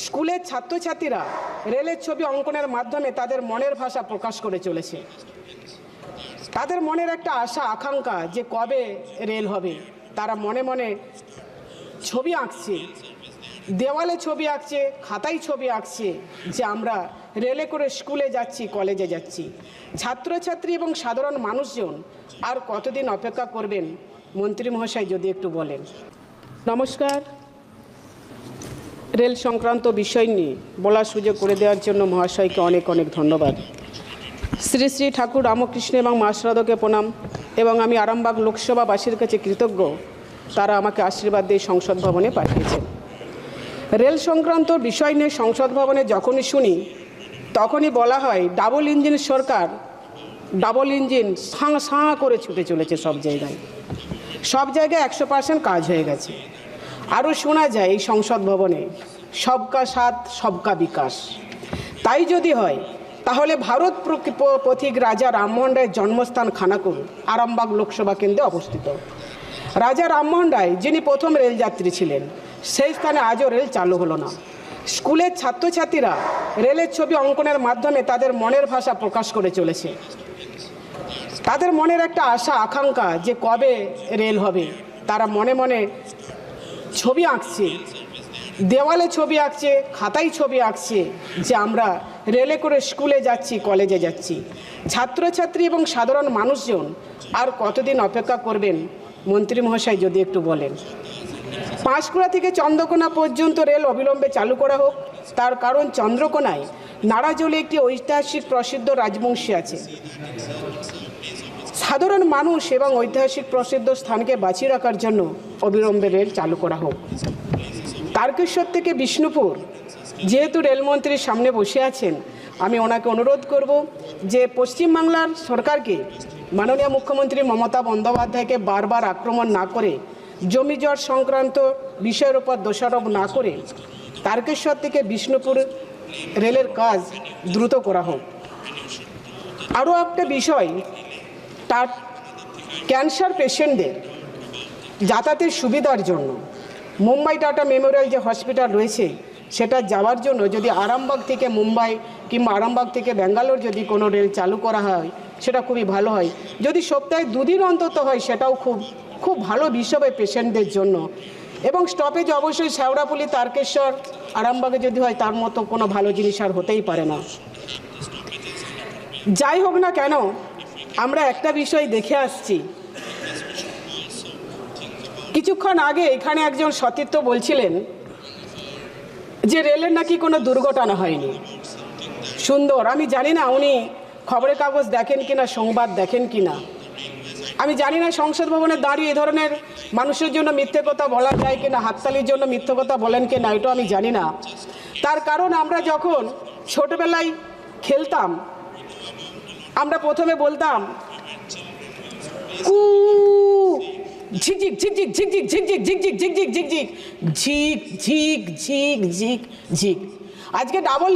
স্কুলের ছাত্রছাত্রীরা রেলের ছবি অঙ্কনের মাধ্যমে তাদের মনের ভাষা প্রকাশ করে চলেছে। তাদের মনের একটা আশা আকাঙ্ক্ষা যে কবে রেল হবে। তারা মনে মনে ছবি আঁকছে, দেওয়ালে ছবি আঁকছে, খাতায় ছবি আঁকছে যে আমরা রেলে করে স্কুলে যাচ্ছি, কলেজে যাচ্ছি। ছাত্রছাত্রী এবং সাধারণ মানুষজন আর কতদিন অপেক্ষা করবেন মন্ত্রী মহাশয় যদি একটু বলেন। নমস্কার। রেল সংক্রান্ত বিষয় নিয়ে বলার সুযোগ করে দেওয়ার জন্য মহাশয়কে অনেক অনেক ধন্যবাদ। শ্রী শ্রী ঠাকুর রামকৃষ্ণ এবং মা শারদাকে প্রণাম। এবং আমি আরামবাগ লোকসভাবাসীর কাছে কৃতজ্ঞ, তারা আমাকে আশীর্বাদ দিয়ে সংসদ ভবনে পাঠিয়েছেন। রেল সংক্রান্ত বিষয় নিয়ে সংসদ ভবনে যখনই শুনি তখনই বলা হয় ডাবল ইঞ্জিন সরকার, ডাবল ইঞ্জিন সাঁ সাঁ করে ছুটে চলেছে সব জায়গায়। সব জায়গায় 100% কাজ হয়ে গেছে। আরও শোনা যায় এই সংসদ ভবনে সবকা সাথ সবকা বিকাশ। তাই যদি হয় তাহলে ভারত পথিক রাজা রামমোহন রায়ের জন্মস্থান খানাকুল আরামবাগ লোকসভা কেন্দ্রে অবস্থিত। রাজা রামমোহন রায় যিনি প্রথম রেলযাত্রী ছিলেন, সেই স্থানে আজও রেল চালু হলো না। স্কুলের ছাত্রছাত্রীরা রেলের ছবি অঙ্কনের মাধ্যমে তাদের মনের ভাষা প্রকাশ করে চলেছে। তাদের মনের একটা আশা আকাঙ্ক্ষা যে কবে রেল হবে। তারা মনে মনে ছবি আঁকছে, দেওয়ালে ছবি আঁকছে, খাতায় ছবি আঁকছে যে আমরা রেলে করে স্কুলে যাচ্ছি, কলেজে যাচ্ছি। ছাত্রছাত্রী এবং সাধারণ মানুষজন আর কতদিন অপেক্ষা করবেন মন্ত্রী মহাশয় যদি একটু বলেন। পাঁশকুড়া থেকে চন্দ্রকোনা পর্যন্ত রেল অবিলম্বে চালু করা হোক। তার কারণ চন্দ্রকোনায় নাড়াজলে একটি ঐতিহাসিক প্রসিদ্ধ রাজবংশী আছে। সাধারণ মানুষ এবং ঐতিহাসিক প্রসিদ্ধ স্থানকে বাঁচিয়ে রাখার জন্য অবিলম্বে রেল চালু করা হোক। তারকেশ্বর থেকে বিষ্ণুপুর, যেহেতু রেলমন্ত্রীর সামনে বসে আছেন, আমি ওনাকে অনুরোধ করব যে পশ্চিমবাংলার সরকারকে, মাননীয় মুখ্যমন্ত্রী মমতা বন্দ্যোপাধ্যায়কে বারবার আক্রমণ না করে, জমি জট সংক্রান্ত বিষয়ের উপর দোষারোপ না করে তারকেশ্বর থেকে বিষ্ণুপুর রেলের কাজ দ্রুত করা হোক। আরও একটা বিষয়, তার ক্যান্সার পেশেন্টদের যাতায়াতের সুবিধার জন্য মুম্বাই টাটা মেমোরিয়াল যে হসপিটাল রয়েছে সেটা যাওয়ার জন্য যদি আরামবাগ থেকে মুম্বাই কিংবা আরামবাগ থেকে ব্যাঙ্গালোর যদি কোনো রেল চালু করা হয় সেটা খুবই ভালো হয়। যদি সপ্তাহে 2 দিন অন্তত হয় সেটাও খুব ভালো বিষয় হয় পেশেন্টদের জন্য। এবং স্টপেজ অবশ্যই শেওড়াফুলি, তারকেশ্বর, আরামবাগে যদি হয় তার মতো কোনো ভালো জিনিস আর হতেই পারে না। যাই হোক না কেন, আমরা একটা বিষয় দেখে আসছি। কিছুক্ষণ আগে এখানে একজন সতীর্থ বলছিলেন যে রেলের নাকি কোনো দুর্ঘটনা হয়নি। সুন্দর। আমি জানি না উনি খবরের কাগজ দেখেন কিনা, সংবাদ দেখেন কিনা। আমি জানি না সংসদ ভবনে দাঁড়িয়ে এ ধরনের মানুষের জন্য মিথ্যে কথা বলা যায় কিনা, হাততালির জন্য মিথ্যে কথা বলেন কিনা, এটাও আমি জানি না। তার কারণ আমরা যখন ছোটবেলায় খেলতাম, আমরা প্রথমে বলতাম কু ঝিকঝিক ঝিকঝিক ঝিকঝিক ঝিকঝিক ঝিকঝিক ঝিকঝিক ঝিকঝিক ঝিক ঝিক ঝিক ঝিক ঝিক। আজকে ডাবল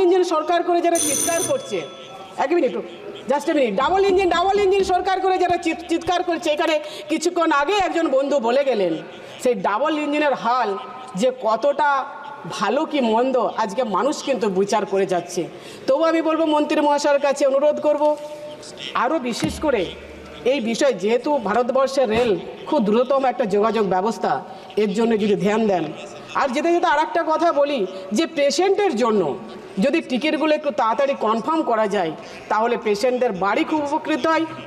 ইঞ্জিন সরকার করে যারা চিৎকার করছে, এক minute, just a minute, double engine সরকার করে যারা চিৎকার করছে, এখানে কিছুক্ষণ আগে একজন বন্ধু বলে গেলেন সেই ডাবল ইঞ্জিনের হাল যে কতটা ভালো কি মন্দ আজকে মানুষ কিন্তু বিচার করে যাচ্ছে। তবু আমি বলবো মন্ত্রী মহাশয়ের কাছে অনুরোধ করব, আরও বিশেষ করে এই বিষয়, যেহেতু ভারতবর্ষের রেল খুব দ্রুততম একটা যোগাযোগ ব্যবস্থা, এর জন্য যদি ধ্যান দেন। আর যেতে যেতে আর একটা কথা বলি যে পেশেন্টের জন্য যদি টিকিটগুলো একটু তাড়াতাড়ি কনফার্ম করা যায় তাহলে পেশেন্টদের বাড়ি খুব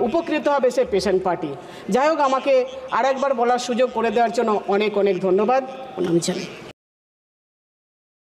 উপকৃত হবে সে পেশেন্ট পার্টি। যাই হোক, আমাকে আরেকবার বলার সুযোগ করে দেওয়ার জন্য অনেক অনেক ধন্যবাদ। আমি জানি।